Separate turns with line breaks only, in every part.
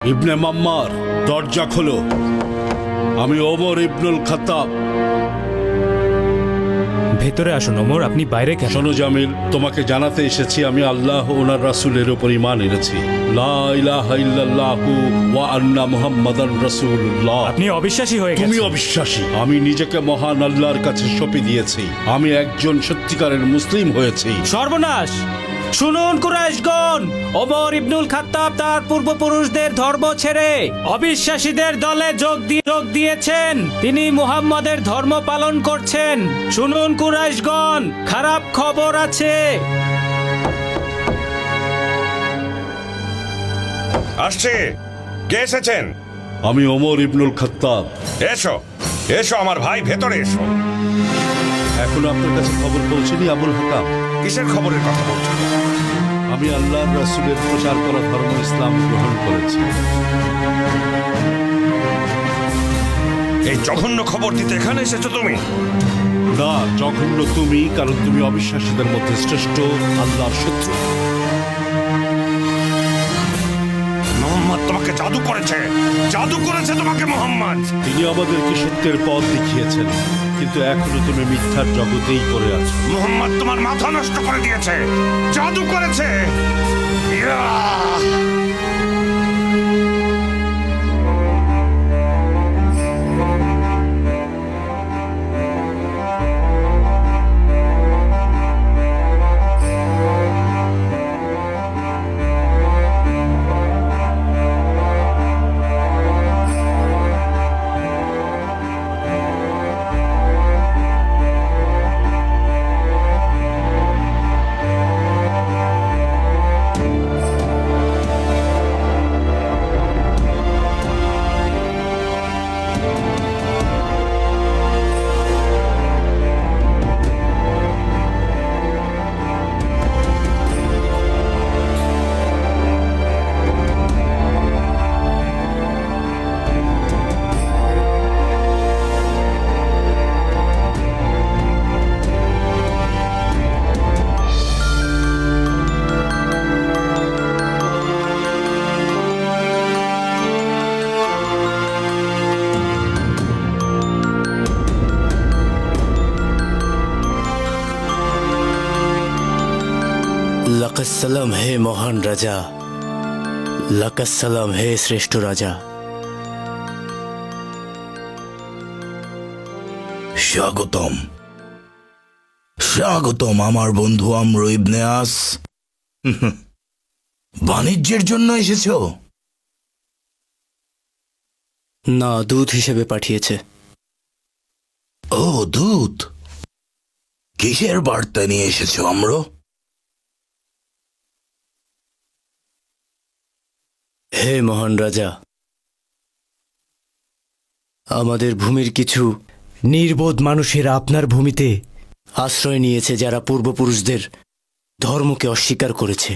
ইবনে মাম্মার, দরজা খোলো। আমি ওমর ইবনুল খাত্তাব।
ভেতরে আসুন ওমর, আপনি বাইরে কেন?
শোনো জামিল, তোমাকে জানাতে এসেছি আমি আল্লাহ ওনার রাসূলের উপর ঈমান এনেছি। লা ইলাহা ইল্লাল্লাহু ওয়া আন্না মুহাম্মাদান রাসূলুল্লাহ।
আপনি অবিশ্বাসী হয়ে গেছেন।
তুমি অবিশ্বাসী। আমি নিজেকে মহান আল্লাহর কাছে সঁপে দিয়েছি। আমি একজন সত্যিকারের মুসলিম হয়েছি।
সর্বনাশ! শুনুন কুরাইশগণ, ওমর ইবনুল খাত্তাব তার পূর্বপুরুষদের ধর্ম ছেড়ে অবিশ্বাসীদের দলে যোগ দিয়েছেন। তিনি মুহাম্মাদের ধর্ম পালন করছেন। শুনুন কুরাইশগণ, খারাপ খবর আছে।
আসছে। কে এসেছেন?
আমি ওমর ইবনুল খাত্তাব।
এসো এসো আমার ভাই, ভেতরে এসো।
এখন আপনার কাছে খবর পৌঁছেনি আবুল হাকাম?
কিসের খবরের কথা বলছো?
আমি আল্লাহর রাসূলের প্রচার করা ধর্ম ইসলাম গ্রহণ করেছি।
এই জঘন্য খবর দিতে এখানে এসেছো তুমি?
না, জঘন্য তুমি, কারণ তুমি অবিশ্বাসীদের মধ্যে শ্রেষ্ঠ, আল্লাহর শত্রু।
মোহাম্মদ তোমাকে জাদু করেছে, জাদু করেছে তোমাকে মোহাম্মদ।
তিনি আমাদেরকে সত্যের পথ দেখিয়েছেন, কিন্তু এখনো তুমি মিথ্যার জগতেই পড়ে আছো।
মোহাম্মদ তোমার মাথা নষ্ট করে দিয়েছে, জাদু করেছে। ইয়াহ!
লাকাসসালাম হে মহান রাজা, লাকাসসালাম হে শ্রেষ্ঠ রাজা। স্বাগতম, স্বাগতম আমার বন্ধু আমর ইবনে আস। বাণিজ্যের জন্য এসেছো? না, দূত হিসেবে পাঠিয়েছে। ও দূত, কিসের বার্তা নিয়ে এসেছো আমর? হে মহান রাজা, আমাদের ভূমির কিছু নির্বোধ মানুষেরা আপনার ভূমিতে আশ্রয় নিয়েছে, যারা পূর্বপুরুষদের ধর্মকে অস্বীকার করেছে।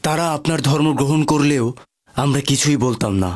তারা আপনার ধর্ম গ্রহণ করলেও আমরা কিছুই বলতাম না।